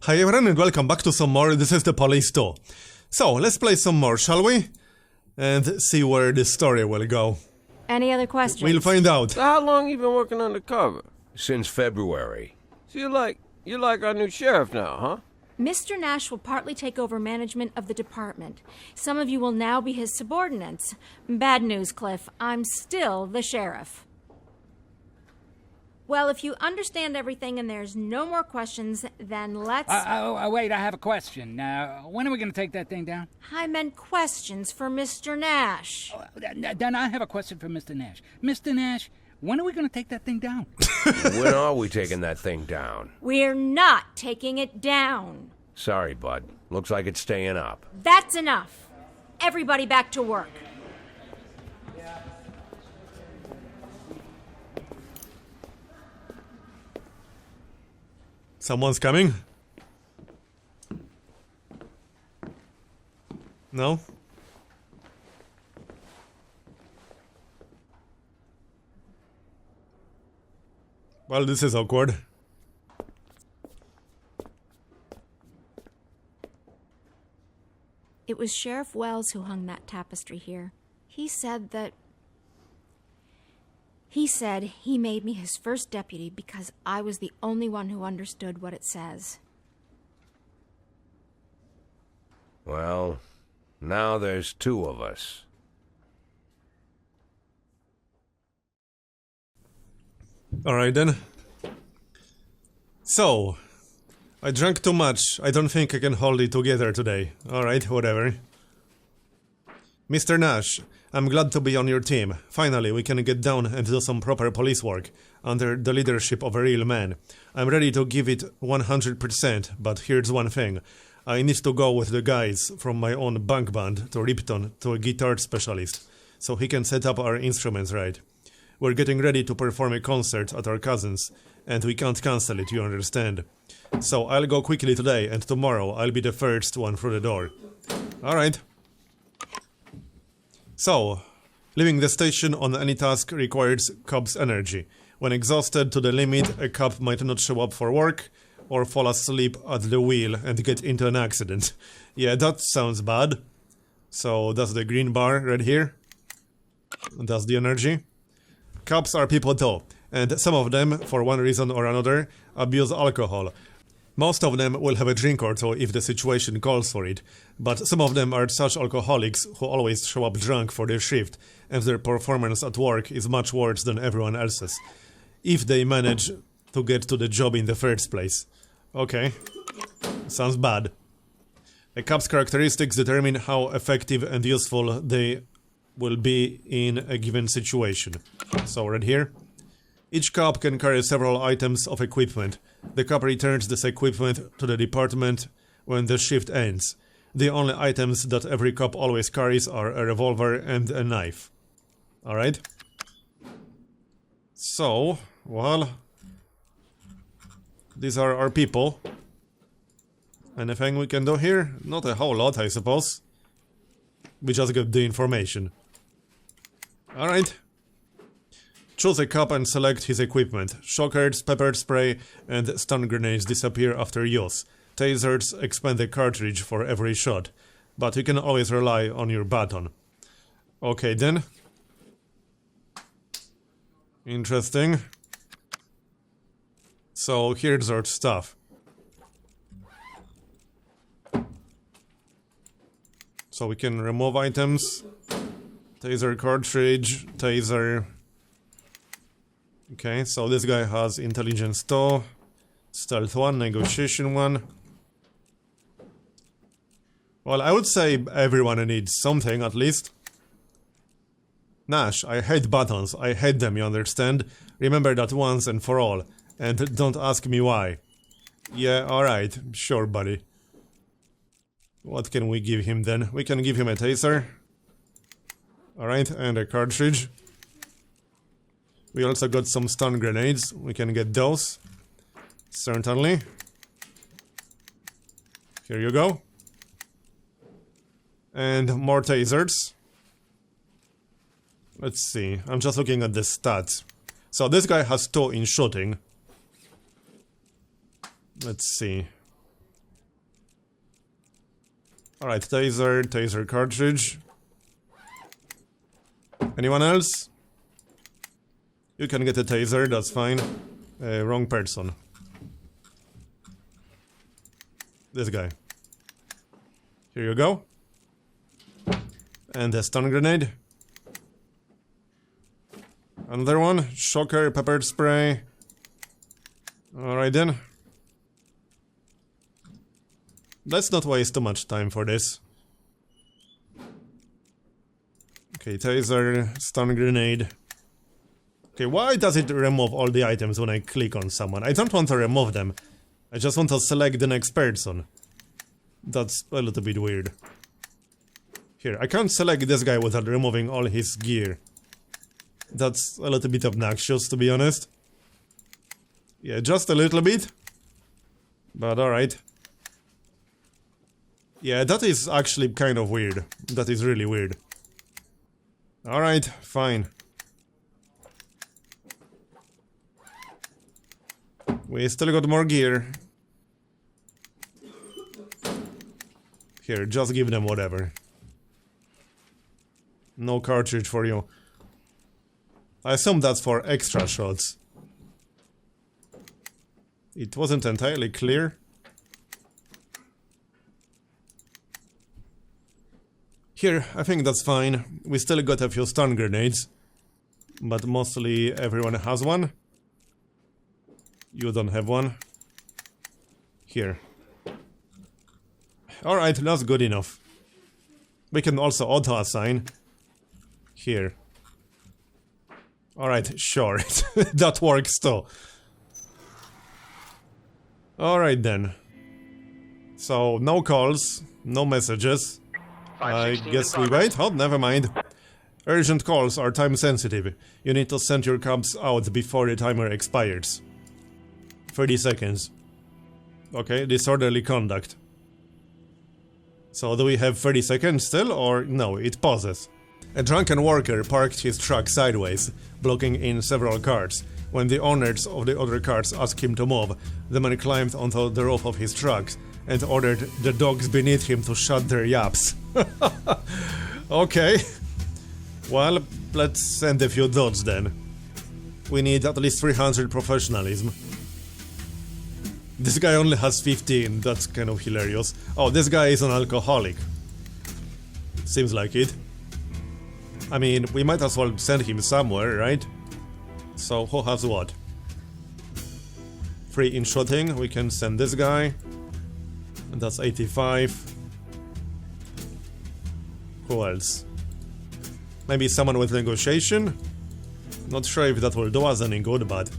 Hi everyone and welcome back to some more. This is the police too. So, let's play some more, shall we? And see where this story will go. Any other questions? We'll find out. So how long you been working undercover? Since February. So you're like our new sheriff now, huh? Mr. Nash will partly take over management of the department. Some of you will now be his subordinates. Bad news, Cliff. I'm still the sheriff. Well, if you understand everything and there's no more questions, then let's... Wait, I have a question. When are we going to take that thing down? I meant questions for Mr. Nash. Then I have a question for Mr. Nash. Mr. Nash, when are we going to take that thing down? When are we taking that thing down? We're not taking it down. Sorry, bud. Looks like it's staying up. That's enough. Everybody back to work. Someone's coming? No? Well, this is awkward. It was Sheriff Wells who hung that tapestry here. He said he made me his first deputy because I was the only one who understood what it says. Well, now there's two of us. Alright then. So, I drank too much. I don't think I can hold it together today. Alright, whatever. Mr. Nash, I'm glad to be on your team. Finally, we can get down and do some proper police work, under the leadership of a real man. I'm ready to give it 100%, but here's one thing. I need to go with the guys from my own bunk band to Ripton to a guitar specialist, so he can set up our instruments right. We're getting ready to perform a concert at our cousin's, and we can't cancel it, you understand. So I'll go quickly today, and tomorrow I'll be the first one through the door. Alright. So, leaving the station on any task requires cop's energy. When exhausted to the limit, a cop might not show up for work, or fall asleep at the wheel and get into an accident. Yeah, that sounds bad. So, that's the green bar right here. That's the energy. Cops are people too, and some of them, for one reason or another, abuse alcohol. Most of them will have a drink or two if the situation calls for it, but some of them are such alcoholics who always show up drunk for their shift, and their performance at work is much worse than everyone else's. If they manage to get to the job in the first place. Okay. Sounds bad. A cop's characteristics determine how effective and useful they will be in a given situation. So right here. Each cop can carry several items of equipment. The cop returns this equipment to the department when the shift ends. The only items that every cop always carries are a revolver and a knife. Alright? So, well... these are our people. Anything we can do here? Not a whole lot, I suppose. We just get the information. Alright. Choose a cop and select his equipment. Shockers, pepper spray, and stun grenades disappear after use. Tasers expand the cartridge for every shot, but you can always rely on your baton. Okay then. Interesting. So here's our stuff. So we can remove items. Taser cartridge, taser... Okay, so this guy has intelligence 2, stealth 1, negotiation 1. Well, I would say everyone needs something at least. Nash, I hate buttons. I hate them, you understand? Remember that once and for all. And don't ask me why. Yeah, alright. Sure, buddy. What can we give him then? We can give him a taser. Alright, and a cartridge. We also got some stun grenades. We can get those. Certainly. Here you go. And more tasers. Let's see. I'm just looking at the stats. So this guy has 2 in shooting. Let's see. Alright, taser cartridge. Anyone else? You can get a taser, that's fine. Wrong person. This guy. Here you go. And a stun grenade. Another one. Shocker, pepper spray. Alright then. Let's not waste too much time for this. Okay, taser, stun grenade. Okay, why does it remove all the items when I click on someone? I don't want to remove them. I just want to select the next person. That's a little bit weird. Here, I can't select this guy without removing all his gear. That's a little bit obnoxious, to be honest. Yeah, just a little bit. But alright. Yeah, that is actually kind of weird. That is really weird. Alright, fine. We still got more gear. Here, just give them whatever. No cartridge for you. I assume that's for extra shots. It wasn't entirely clear. Here, I think that's fine. We still got a few stun grenades. But mostly everyone has one. You don't have one. Here. Alright, that's good enough. We can also auto-assign. Here. Alright, sure. That works too. Alright then. So, no calls, no messages. I guess we wait? Oh, never mind. Urgent calls are time sensitive. You need to send your cabs out before the timer expires. 30 seconds. Okay, disorderly conduct. So do we have 30 seconds still, or no, it pauses. A drunken worker parked his truck sideways, blocking in several cars. When the owners of the other cars asked him to move, the man climbed onto the roof of his truck and ordered the dogs beneath him to shut their yaps. Okay. Well, let's send a few dots then. We need at least 300 professionalism. This guy only has 15, that's kind of hilarious. Oh, this guy is an alcoholic. Seems like it. I mean, we might as well send him somewhere, right? So, who has what? Free in shooting, we can send this guy. And that's 85. Who else? Maybe someone with negotiation? Not sure if that will do us any good, but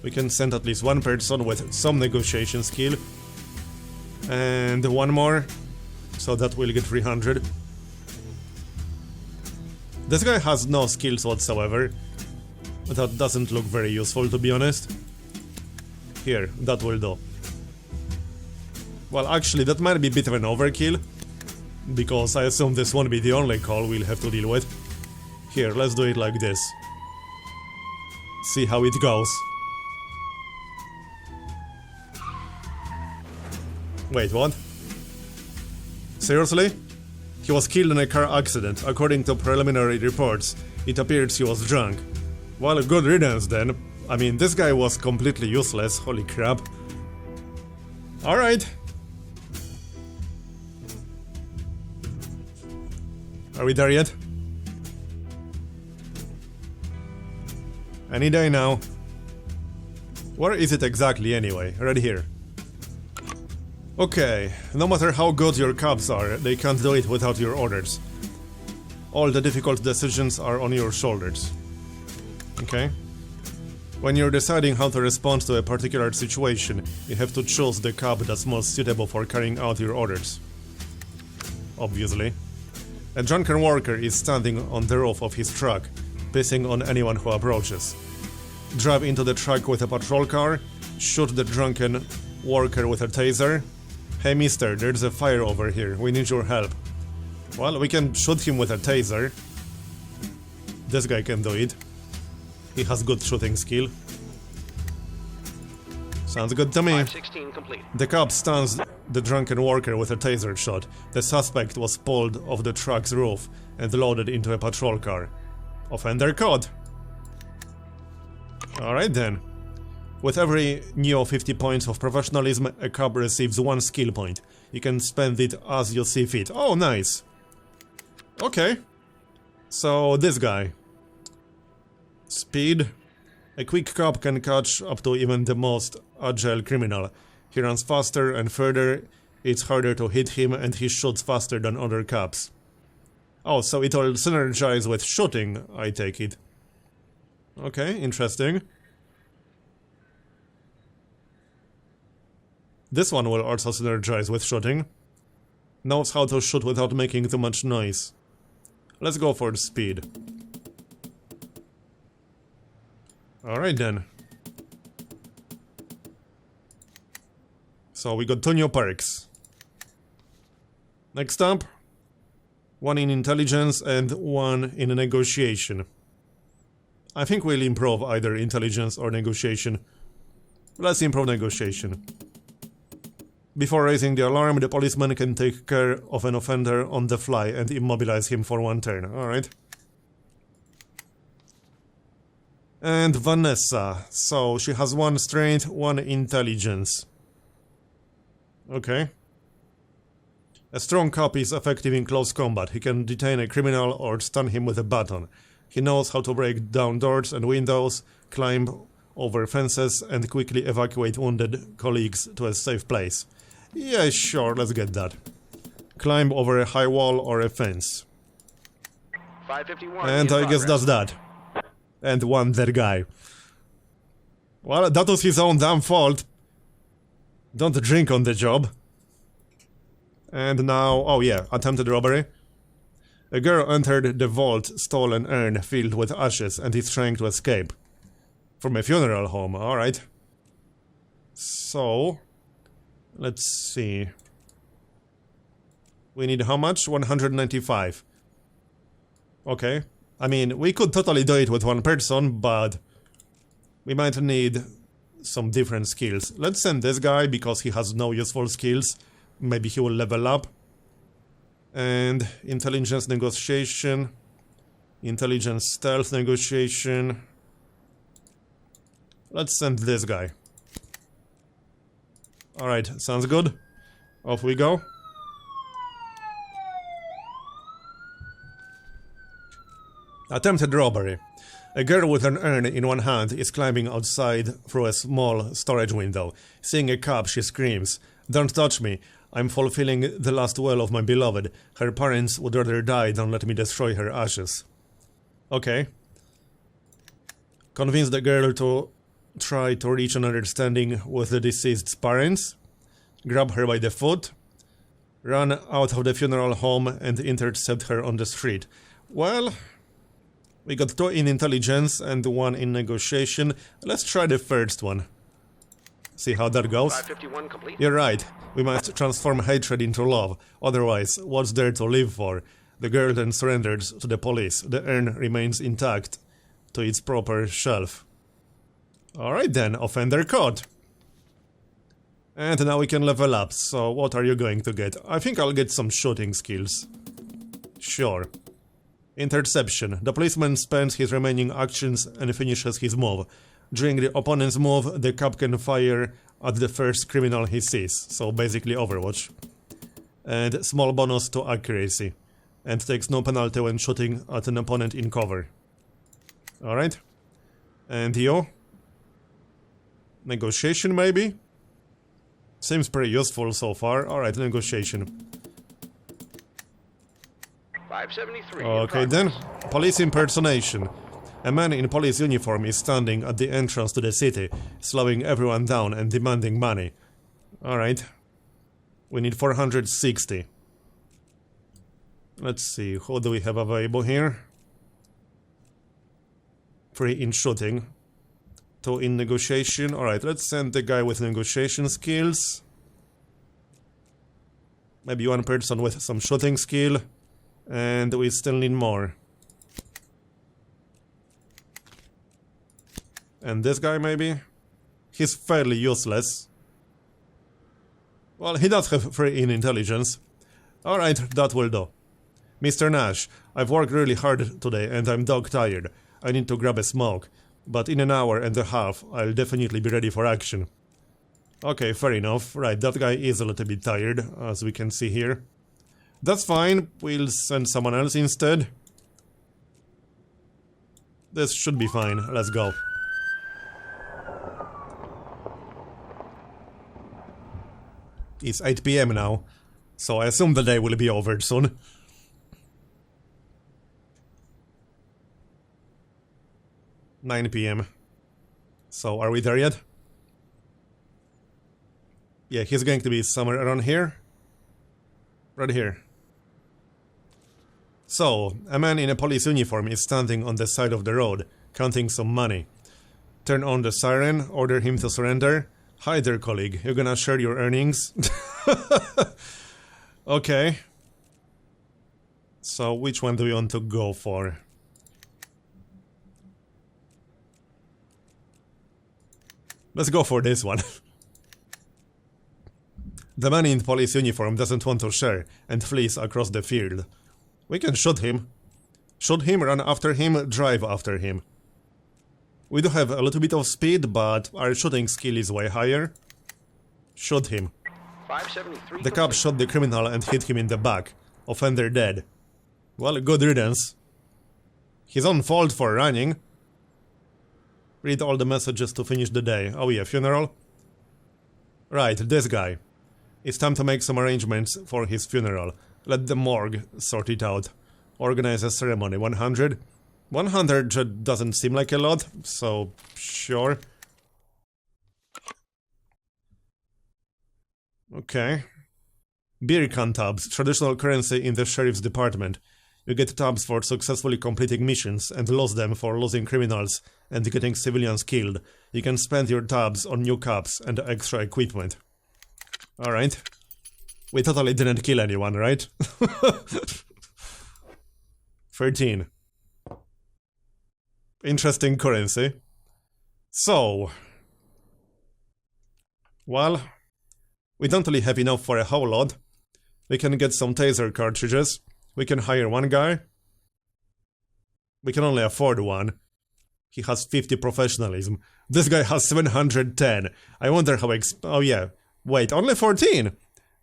we can send at least one person with some negotiation skill. And one more. So that will get 300. This guy has no skills whatsoever. That doesn't look very useful, to be honest. Here, that will do. Well, actually, that might be a bit of an overkill. Because I assume this won't be the only call we'll have to deal with. Here, let's do it like this. See how it goes. Wait, what? Seriously? He was killed in a car accident. According to preliminary reports, it appears he was drunk. Well, good riddance then. I mean, this guy was completely useless, holy crap. Alright. Are we there yet? Any day now. Where is it exactly anyway? Right here. Okay, no matter how good your cabs are, they can't do it without your orders. All the difficult decisions are on your shoulders. Okay? When you're deciding how to respond to a particular situation, you have to choose the cab that's most suitable for carrying out your orders. Obviously. A drunken worker is standing on the roof of his truck, pissing on anyone who approaches. Drive into the truck with a patrol car, shoot the drunken worker with a taser. Hey mister, there's a fire over here, we need your help. Well, we can shoot him with a taser. This guy can do it. He has good shooting skill. Sounds good to me. 516 complete. The cop stuns the drunken worker with a taser shot. The suspect was pulled off the truck's roof and loaded into a patrol car. Offender caught. Alright then. With every new 50 points of professionalism, a cop receives 1 skill point. You can spend it as you see fit. Oh, nice. Okay. So, this guy. Speed. A quick cop can catch up to even the most agile criminal. He runs faster and further, it's harder to hit him, and he shoots faster than other cops. Oh, so it will synergize with shooting, I take it. Okay, interesting. This one will also synergize with shooting. Knows how to shoot without making too much noise. Let's go for speed. Alright then. So we got 2 new perks. Next up, 1 in intelligence and 1 in negotiation. I think we'll improve either intelligence or negotiation. Let's improve negotiation. Before raising the alarm, the policeman can take care of an offender on the fly and immobilize him for 1 turn. Alright. And Vanessa. So, she has 1 strength, 1 intelligence. Okay. A strong cop is effective in close combat. He can detain a criminal or stun him with a baton. He knows how to break down doors and windows, climb over fences, and quickly evacuate wounded colleagues to a safe place. Yeah, sure, let's get that. Climb over a high wall or a fence. 551. And I guess that's that. And 1 dead guy. Well, that was his own damn fault. Don't drink on the job. And now, oh yeah, attempted robbery. A girl entered the vault, stole an urn filled with ashes, and is trying to escape. From a funeral home, alright. So, let's see. We need how much? 195. Okay. I mean, we could totally do it with 1 person, but we might need some different skills. Let's send this guy because he has no useful skills. Maybe he will level up. And intelligence negotiation. Intelligence stealth negotiation. Let's send this guy. Alright, sounds good. Off we go. Attempted robbery. A girl with an urn in 1 hand is climbing outside through a small storage window. Seeing a cop, she screams, "Don't touch me. I'm fulfilling the last will of my beloved. Her parents would rather die than let me destroy her ashes." Okay. Convince the girl to try to reach an understanding with the deceased's parents. Grab her by the foot. Run out of the funeral home and intercept her on the street. Well, we got 2 in intelligence and 1 in negotiation. Let's try the first one. See how that goes. 551 complete. You're right. We must transform hatred into love. Otherwise, what's there to live for? The girl then surrenders to the police. The urn remains intact to its proper shelf. Alright then, offender caught. And now we can level up. So what are you going to get? I think I'll get some shooting skills. Sure. Interception. The policeman spends his remaining actions and finishes his move. During the opponent's move, the cop can fire at the first criminal he sees. So basically Overwatch. And small bonus to accuracy. And takes no penalty when shooting at an opponent in cover. Alright. And you? Negotiation maybe? Seems pretty useful so far. Alright, negotiation. 573. Okay then. Police impersonation. A man in police uniform is standing at the entrance to the city, slowing everyone down and demanding money. Alright. We need 460. Let's see, who do we have available here? 3 in shooting. 2 in negotiation. Alright, let's send the guy with negotiation skills. Maybe 1 person with some shooting skill. And we still need more. And this guy maybe? He's fairly useless. Well, he does have 3 in intelligence. Alright, that will do. Mr. Nash, I've worked really hard today and I'm dog tired. I need to grab a smoke. But in an hour and a half, I'll definitely be ready for action. Okay, fair enough. Right, that guy is a little bit tired, as we can see here. That's fine, we'll send someone else instead. This should be fine, let's go. It's 8 PM now, so I assume the day will be over soon. $9 PM. So, are we there yet? Yeah, he's going to be somewhere around here. Right here. So, a man in a police uniform is standing on the side of the road, counting some money. Turn on the siren, order him to surrender. Hi there, colleague. You gonna share your earnings? Okay. So, which one do we want to go for? Let's go for this one. The man in police uniform doesn't want to share and flees across the field. We can shoot him. Shoot him, run after him, drive after him. We do have a little bit of speed, but our shooting skill is way higher. Shoot him. 573. The cop shot the criminal and hit him in the back. Offender dead. Well, good riddance. His own fault for running. Read all the messages to finish the day. Oh yeah, funeral? Right, this guy. It's time to make some arrangements for his funeral. Let the morgue sort it out. Organize a ceremony. 100? 100 doesn't seem like a lot, so sure. Okay. Beer can tabs, traditional currency in the sheriff's department. You get tabs for successfully completing missions and lose them for losing criminals and getting civilians killed. You can spend your tabs on new cups and extra equipment. Alright. We totally didn't kill anyone, right? 13. Interesting currency. So... well... we don't really have enough for a whole lot. We can get some taser cartridges. We can hire one guy. We can only afford one. He has 50 professionalism. This guy has 710. I wonder how oh yeah. Wait, only 14?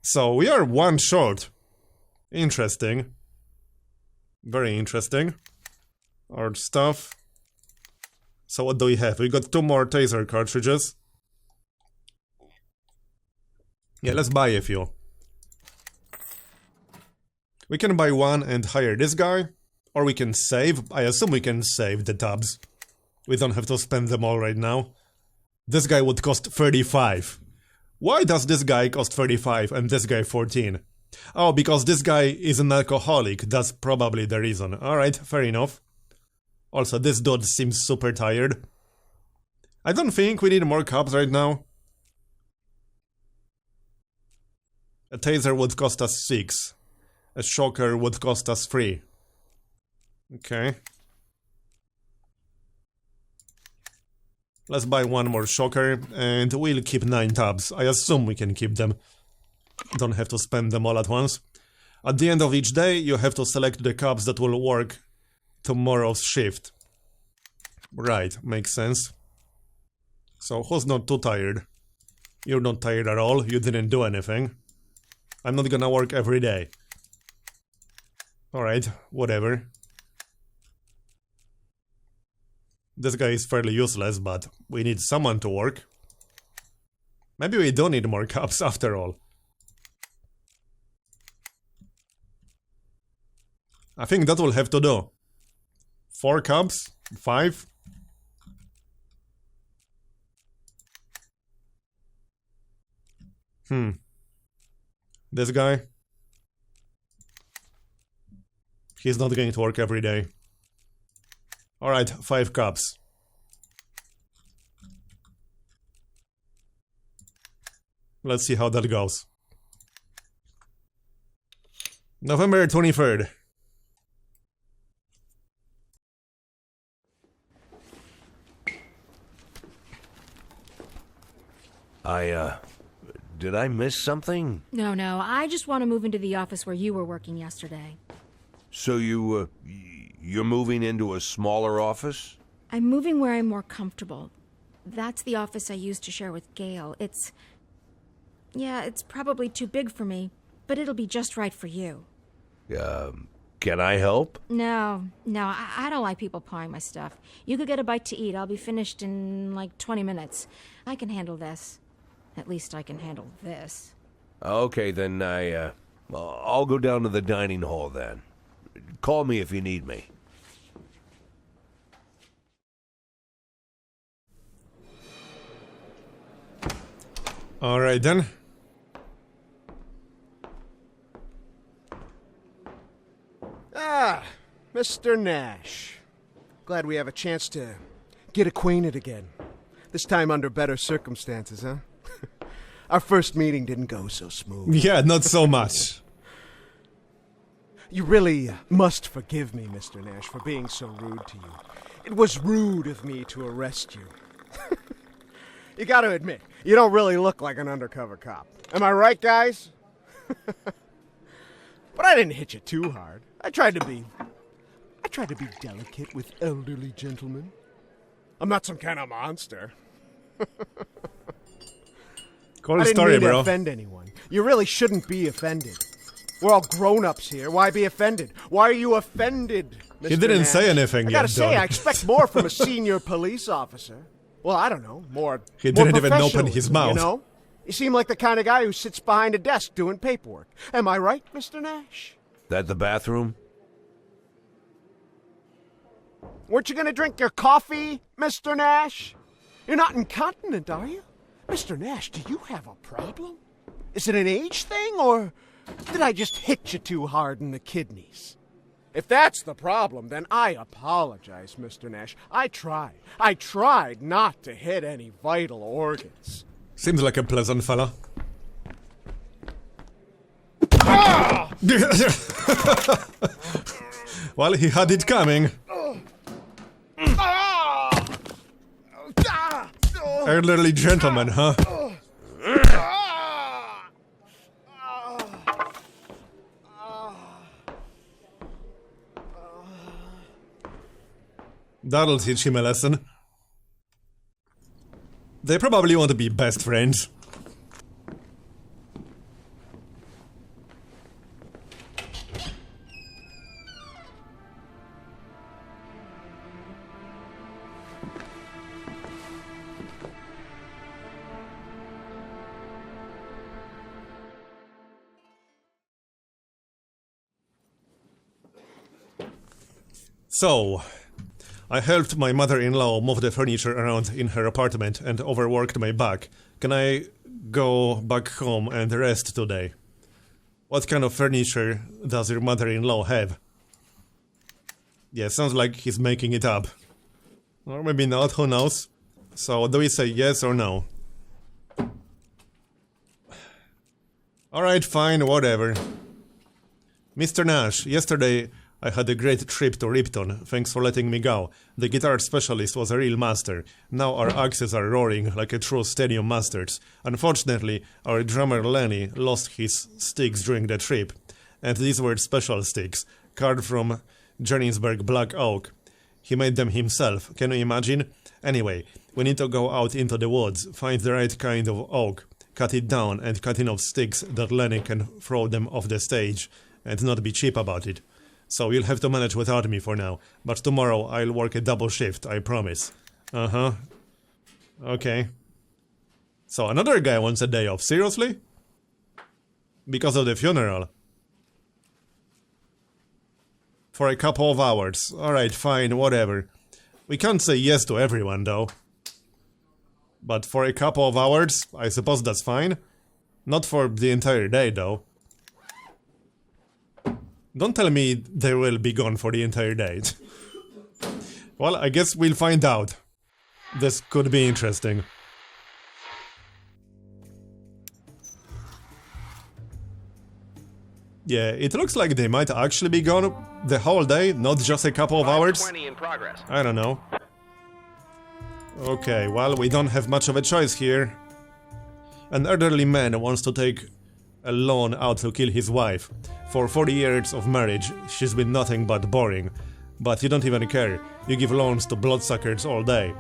So we are one short. Interesting. Very interesting. Our stuff. So what do we have? We got 2 more taser cartridges. Yeah, let's buy a few. We can buy one and hire this guy. Or we can save. I assume we can save the tabs. We don't have to spend them all right now. This guy would cost 35. Why does this guy cost 35 and this guy 14? Oh, because this guy is an alcoholic. That's probably the reason. Alright, fair enough. Also, this dude seems super tired. I don't think we need more cops right now. A taser would cost us 6. A shocker would cost us 3. Okay. Let's buy one more shocker, and we'll keep 9 tabs. I assume we can keep them. Don't have to spend them all at once. At the end of each day, you have to select the cops that will work tomorrow's shift. Right, makes sense. So, who's not too tired? You're not tired at all, you didn't do anything. I'm not gonna work every day. Alright, whatever. This guy is fairly useless, but we need someone to work. Maybe we don't need more cops after all. I think that will have to do. 4 cops? 5? This guy? He's not going to work every day. Alright, 5 cops. Let's see how that goes. November 23rd. Did I miss something? No, I just want to move into the office where you were working yesterday. So you're moving into a smaller office? I'm moving where I'm more comfortable. That's the office I used to share with Gail. It's probably too big for me, but it'll be just right for you. Can I help? No, I don't like people pawing my stuff. You could get a bite to eat. I'll be finished in like 20 minutes. I can handle this. At least I can handle this. Okay, then I'll go down to the dining hall then. Call me if you need me. All right then. Ah, Mr. Nash. Glad we have a chance to get acquainted again. This time under better circumstances, huh? Our first meeting didn't go so smooth. Yeah, not so much. You really must forgive me, Mr. Nash, for being so rude to you. It was rude of me to arrest you. You gotta admit, you don't really look like an undercover cop. Am I right, guys? But I didn't hit you too hard. I tried to be delicate with elderly gentlemen. I'm not some kind of monster. Cool I didn't story, mean to bro. offend anyone. You really shouldn't be offended. We're all grown-ups here. Why be offended? Why are you offended, Mr. He didn't Nash? say anything I yet, gotta say, though. I expect more from a senior police officer. Well, I don't know, more. He more didn't even open his professionalism, mouth. You know, you seem like the kind of guy who sits behind a desk doing paperwork. Am I right, Mr. Nash? That the bathroom? Weren't you gonna drink your coffee, Mr. Nash? You're not incontinent, are you? Mr. Nash, do you have a problem? Is it an age thing, or did I just hit you too hard in the kidneys? If that's the problem, then I apologize, Mr. Nash. I tried not to hit any vital organs. Seems like a pleasant fella. Well, he had it coming. Elderly gentleman, huh? That'll teach him a lesson. They probably want to be best friends. So, I helped my mother-in-law move the furniture around in her apartment and overworked my back. Can I go back home and rest today? What kind of furniture does your mother-in-law have? Yeah, sounds like he's making it up. Or maybe not, who knows? So, do we say yes or no? Alright, fine, whatever. Mr. Nash, yesterday I had a great trip to Ripton, thanks for letting me go. The guitar specialist was a real master. Now our axes are roaring like a true stadium masters. Unfortunately, our drummer Lenny lost his sticks during the trip. And these were special sticks, carved from Johannesburg black oak. He made them himself, can you imagine? Anyway, we need to go out into the woods, find the right kind of oak, cut it down and cut enough sticks that Lenny can throw them off the stage, and not be cheap about it. So you'll have to manage without me for now, but tomorrow I'll work a double shift, I promise. Uh-huh. Okay. So another guy wants a day off, seriously? Because of the funeral. For a couple of hours. Alright, fine, whatever. We can't say yes to everyone, though. But for a couple of hours, I suppose that's fine. Not for the entire day, though. Don't tell me they will be gone for the entire day. Well, I guess we'll find out. This could be interesting. Yeah, it looks like they might actually be gone the whole day, not just a couple of hours. 20 in progress. I don't know. Okay, well, we don't have much of a choice here. An elderly man wants to take a loan out to kill his wife. For 40 years of marriage, she's been nothing but boring. But you don't even care. You give loans to bloodsuckers all day.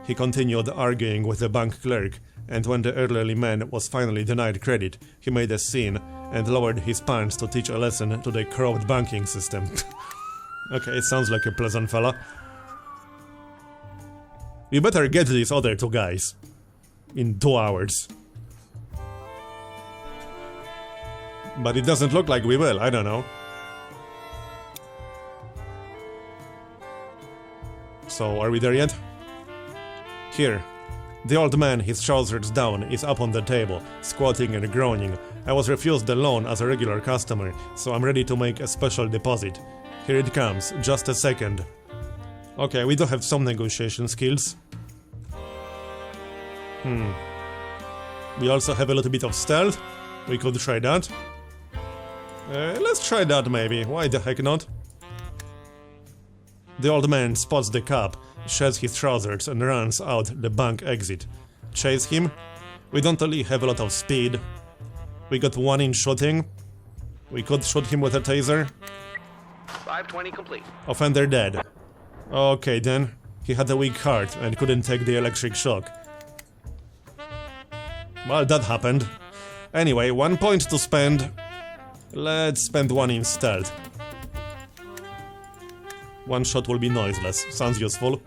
He continued arguing with the bank clerk, and when the elderly man was finally denied credit, he made a scene and lowered his pants to teach a lesson to the corrupt banking system. Okay, it sounds like a pleasant fella. We better get these other two guys in 2 hours. But it doesn't look like we will, I don't know. So, are we there yet? Here. The old man, his trousers down, is up on the table, squatting and groaning. I was refused the loan as a regular customer, so I'm ready to make a special deposit. Here it comes, just a second. Okay, we do have some negotiation skills. We also have a little bit of stealth. We could try that. Let's try that maybe, why the heck not? The old man spots the cop, sheds his trousers and runs out the bank exit. Chase him? We don't really have a lot of speed. We got 1 in shooting. We could shoot him with a taser. 520 complete. Offender dead. Okay then. He had a weak heart and couldn't take the electric shock. Well, that happened. Anyway, 1 point to spend. Let's spend 1 in stealth. 1 shot will be noiseless. Sounds useful.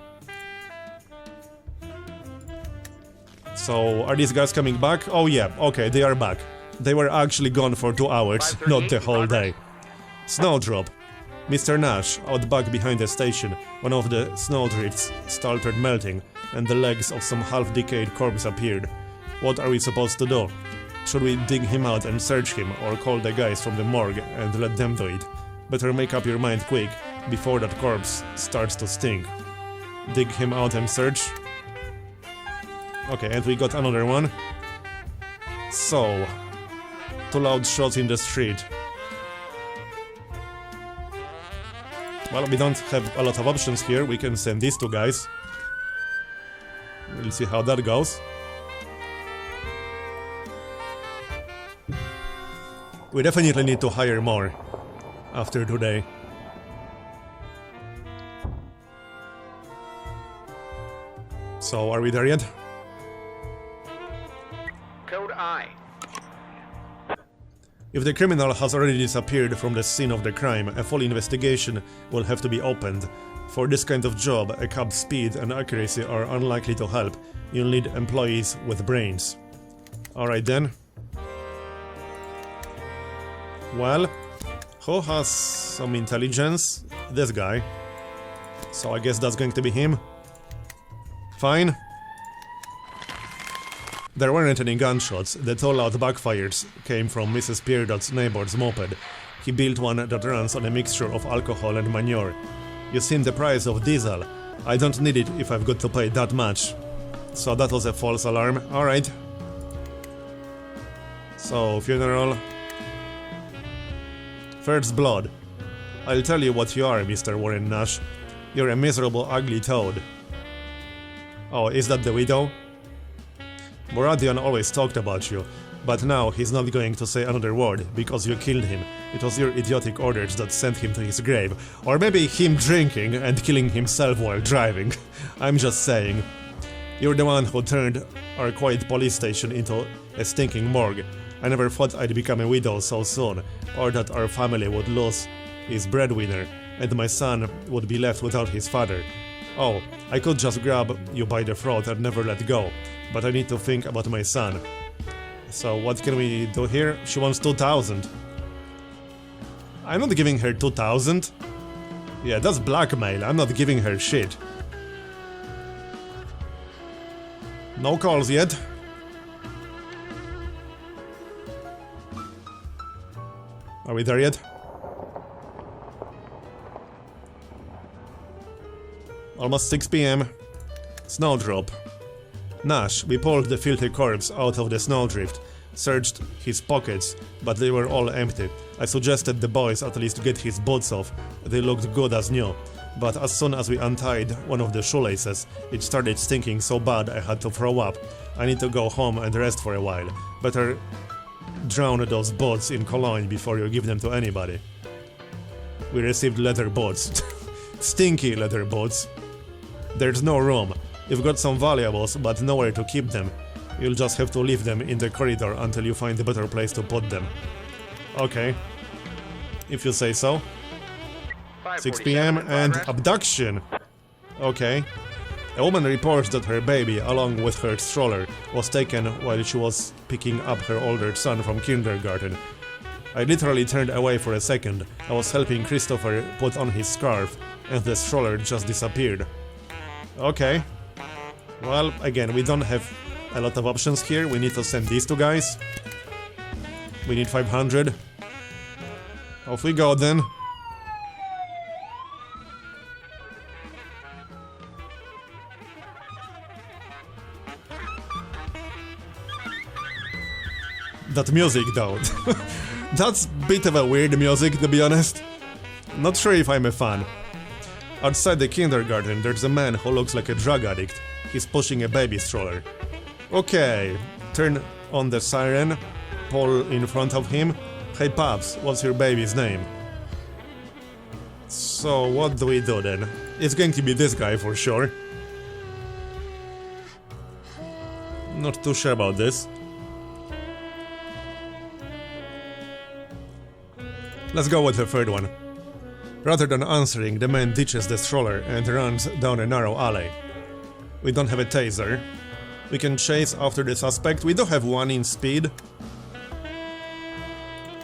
So, are these guys coming back? Oh yeah, okay, they are back. They were actually gone for 2 hours, not the whole day. Snowdrop. Mr. Nash, out back behind the station, one of the snowdrifts started melting, and the legs of some half-decayed corpse appeared. What are we supposed to do? Should we dig him out and search him, or call the guys from the morgue and let them do it? Better make up your mind quick, before that corpse starts to stink. Dig him out and search. Okay, and we got another one. So, 2 loud shots in the street. Well, we don't have a lot of options here. We can send these 2 guys. We'll see how that goes. We definitely need to hire more after today. So, are we there yet? Code I. If the criminal has already disappeared from the scene of the crime, a full investigation will have to be opened. For this kind of job, a cab's speed and accuracy are unlikely to help. You'll need employees with brains. Alright then. Well, who has some intelligence? This guy. So I guess that's going to be him. Fine. There weren't any gunshots. The 2 loud backfires came from Mrs. Peardot's neighbor's moped. He built one that runs on a mixture of alcohol and manure. You seen the price of diesel. I don't need it if I've got to pay that much. So that was a false alarm. Alright. So, funeral. First blood. I'll tell you what you are, Mr. Warren Nash. You're a miserable, ugly toad. Oh, is that the widow? Moradian always talked about you, but now he's not going to say another word, because you killed him. It was your idiotic orders that sent him to his grave. Or maybe him drinking and killing himself while driving. I'm just saying. You're the one who turned our quiet police station into a stinking morgue. I never thought I'd become a widow so soon, or that our family would lose his breadwinner, and my son would be left without his father. Oh, I could just grab you by the throat and never let go, but I need to think about my son. So what can we do here? She wants 2,000. I'm not giving her 2,000. Yeah, that's blackmail. I'm not giving her shit. No calls yet. Are we there yet? Almost 6 PM. Snowdrop. Nash, we pulled the filthy corpse out of the snowdrift, searched his pockets, but they were all empty. I suggested the boys at least get his boots off. They looked good as new. but as soon as we untied one of the shoelaces, it started stinking so bad I had to throw up. I need to go home and rest for a while. Better drown those boats in cologne before you give them to anybody. We received leather boats. Stinky leather boats. There's no room. You've got some valuables, but nowhere to keep them. You'll just have to leave them in the corridor until you find a better place to put them. Okay. If you say so. 6 p.m. and abduction. Okay. A woman reports that her baby, along with her stroller, was taken while she was picking up her older son from kindergarten. I literally turned away for a second. I was helping Christopher put on his scarf, and the stroller just disappeared. Okay. Well, again, we don't have a lot of options here. We need to send these two guys. We need 500. Off we go then. That music though. That's a bit of a weird music, to be honest. Not sure if I'm a fan. Outside the kindergarten, there's a man who looks like a drug addict. He's pushing a baby stroller. Okay, turn on the siren, pull in front of him. Hey Paps, what's your baby's name? So what do we do then? It's going to be this guy for sure. Not too sure about this. Let's go with the third one. Rather than answering, the man ditches the stroller and runs down a narrow alley. We don't have a taser. We can chase after the suspect. We do have 1 in speed.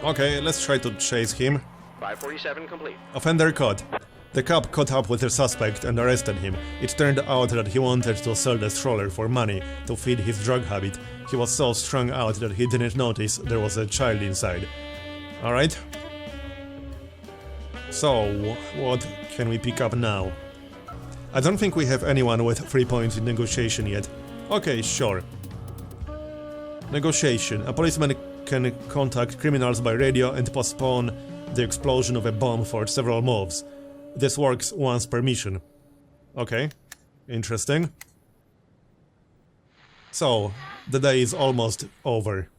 Okay, let's try to chase him. 547 complete. Offender caught. The cop caught up with the suspect and arrested him. It turned out that he wanted to sell the stroller for money to feed his drug habit. He was so strung out that he didn't notice there was a child inside. Alright. So, what can we pick up now? I don't think we have anyone with 3 points in negotiation yet. Okay, sure. Negotiation. A policeman can contact criminals by radio and postpone the explosion of a bomb for several moves. This works once per mission. Okay, interesting. So, the day is almost over.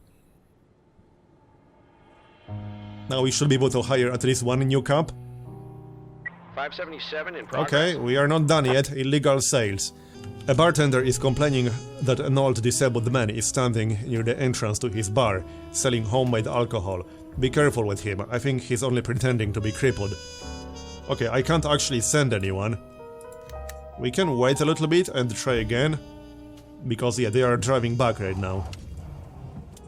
Now we should be able to hire at least 1 new cop. 577 in progress. Okay, we are not done yet. Illegal sales. A bartender is complaining that an old disabled man is standing near the entrance to his bar, selling homemade alcohol. Be careful with him. I think he's only pretending to be crippled. Okay, I can't actually send anyone. We can wait a little bit and try again. Because, yeah, they are driving back right now.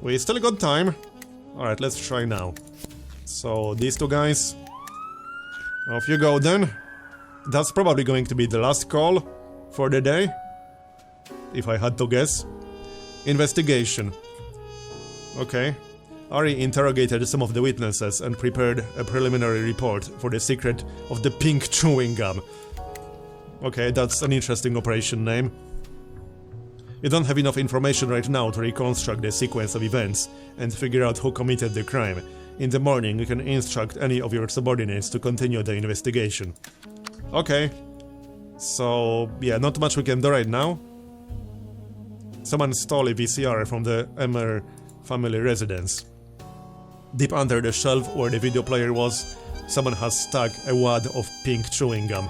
We still got time. Alright, let's try now. So, these two guys. Off you go then. That's probably going to be the last call for the day, if I had to guess. Investigation. Okay. Ari interrogated some of the witnesses and prepared a preliminary report for the secret of the pink chewing gum. Okay, that's an interesting operation name. You don't have enough information right now to reconstruct the sequence of events and figure out who committed the crime. In the morning, you can instruct any of your subordinates to continue the investigation. Okay. So, yeah, not much we can do right now. Someone stole a VCR from the Elmer family residence. Deep under the shelf where the video player was, someone has stuck a wad of pink chewing gum.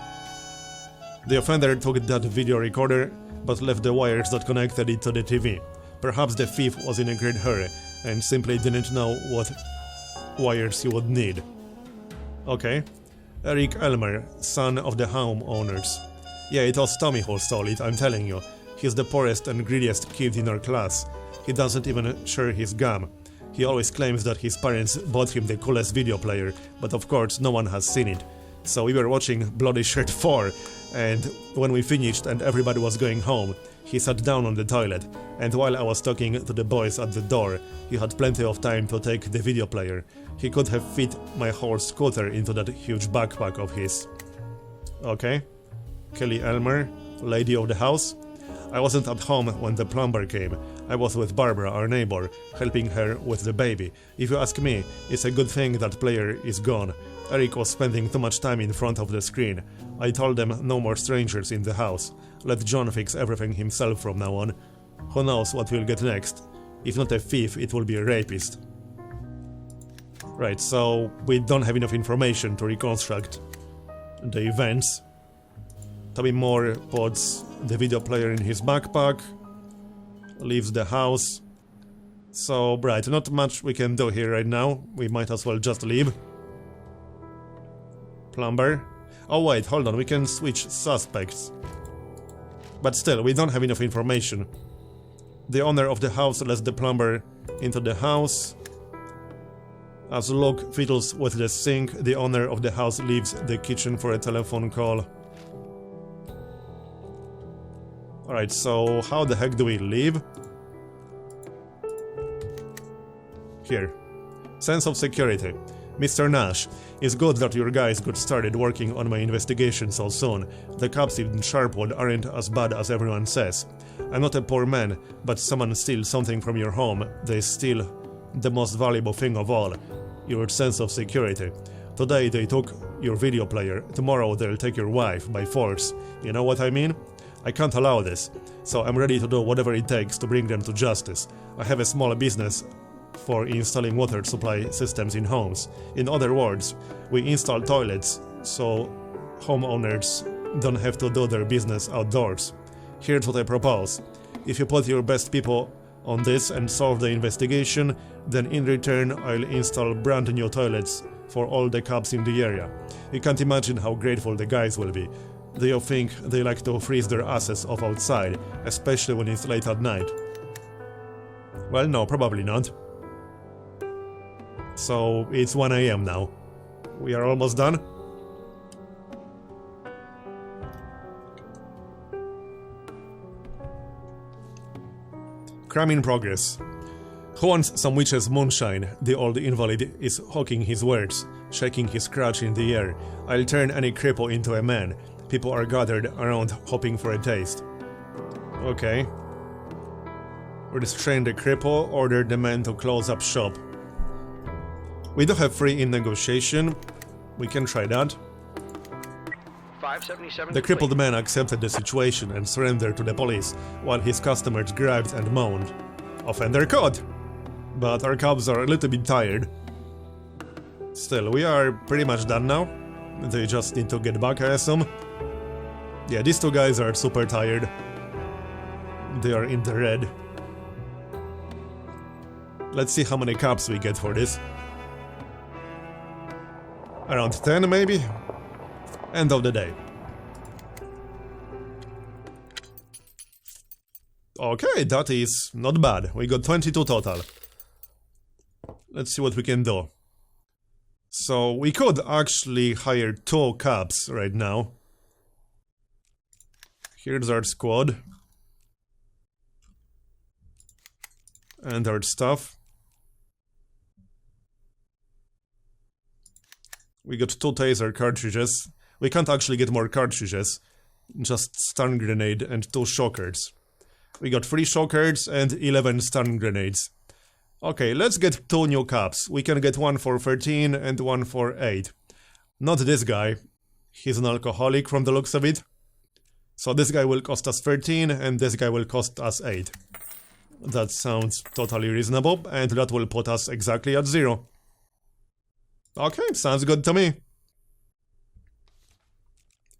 The offender took that video recorder, but left the wires that connected it to the TV. Perhaps the thief was in a great hurry and simply didn't know what wires he would need. Okay. Eric Elmer, son of the homeowners. Yeah, it was Tommy who stole it, I'm telling you. He's the poorest and greediest kid in our class. He doesn't even share his gum. He always claims that his parents bought him the coolest video player, but of course no one has seen it. So we were watching Bloody Shirt 4, and when we finished and everybody was going home, he sat down on the toilet, and while I was talking to the boys at the door, he had plenty of time to take the video player. He could have fit my whole scooter into that huge backpack of his. Okay. Kelly Elmer, lady of the house. I wasn't at home when the plumber came. I was with Barbara, our neighbor, helping her with the baby. If you ask me, it's a good thing that player is gone. Eric was spending too much time in front of the screen. I told them no more strangers in the house. Let John fix everything himself from now on. Who knows what we'll get next. If not a thief, it will be a rapist. Right, so we don't have enough information to reconstruct the events. Toby Moore puts the video player in his backpack, leaves the house. So, right, not much we can do here right now. We might as well just leave. Plumber. Oh wait, hold on, we can switch suspects. But still, we don't have enough information. The owner of the house lets the plumber into the house. As Luke fiddles with the sink, the owner of the house leaves the kitchen for a telephone call. Alright, so how the heck do we leave? Here. Sense of security. Mr. Nash, it's good that your guys got started working on my investigation so soon. The cops in Sharpwood aren't as bad as everyone says. I'm not a poor man, but someone steals something from your home, they steal the most valuable thing of all, your sense of security. Today they took your video player, tomorrow they'll take your wife by force. You know what I mean? I can't allow this, so I'm ready to do whatever it takes to bring them to justice. I have a small business for installing water supply systems in homes. In other words, we install toilets so homeowners don't have to do their business outdoors. Here's what I propose. If you put your best people on this and solve the investigation, then in return I'll install brand new toilets for all the cops in the area. You can't imagine how grateful the guys will be. Do you think they like to freeze their asses off outside, especially when it's late at night? Well, no, probably not. So, it's 1 AM now. We are almost done? Crime in progress. Who wants some witch's moonshine? The old invalid is hawking his words, shaking his crutch in the air. I'll turn any cripple into a man. People are gathered around hoping for a taste. Okay. Restrain the cripple, order the man to close up shop. We do have free in negotiation. We can try that. 577 The crippled man accepted the situation and surrendered to the police, while his customers griped and moaned. Offender caught! But our cops are a little bit tired. Still, we are pretty much done now. They just need to get back, I assume. Yeah, these two guys are super tired. They are in the red. Let's see how many cops we get for this. Around 10 maybe? End of the day. Okay, that is not bad. We got 22 total. Let's see what we can do. So we could actually hire 2 cops right now. Here's our squad. And our stuff. We got 2 taser cartridges. We can't actually get more cartridges. Just stun grenade and 2 shockers. We got 3 shockers and 11 stun grenades. Okay, let's get 2 new cops. We can get one for 13 and one for 8. Not this guy. He's an alcoholic from the looks of it. So this guy will cost us 13 and this guy will cost us 8. That sounds totally reasonable, and that will put us exactly at 0. Okay, sounds good to me.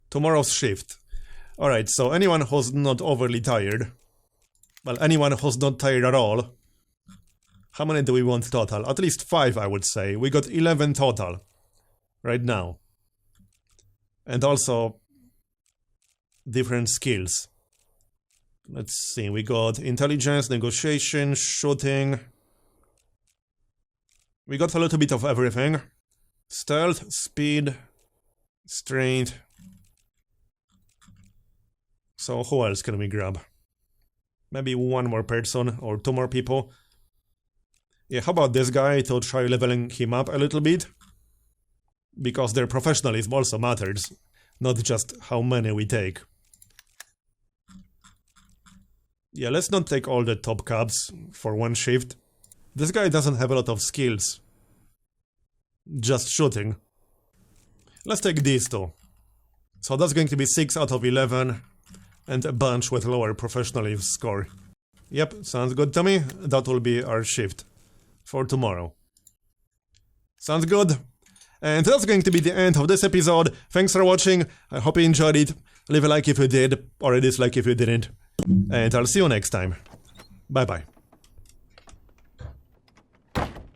Tomorrow's shift. Alright, so anyone who's not overly tired. Well, anyone who's not tired at all. How many do we want total? At least 5, I would say. We got 11 total. Right now. And also different skills. Let's see, we got intelligence, negotiation, shooting. We got a little bit of everything. Stealth, speed, strength. So who else can we grab? Maybe 1 more person or 2 more people. Yeah, how about this guy to try leveling him up a little bit? Because their professionalism also matters, not just how many we take. Yeah, let's not take all the top cabs for one shift. This guy doesn't have a lot of skills. Just shooting. Let's take these two. So that's going to be 6 out of 11. And a bunch with lower professionalism score. Yep, sounds good to me. That will be our shift for tomorrow. Sounds good. And that's going to be the end of this episode. Thanks for watching. I hope you enjoyed it. Leave a like if you did, or a dislike if you didn't. And I'll see you next time. Bye bye.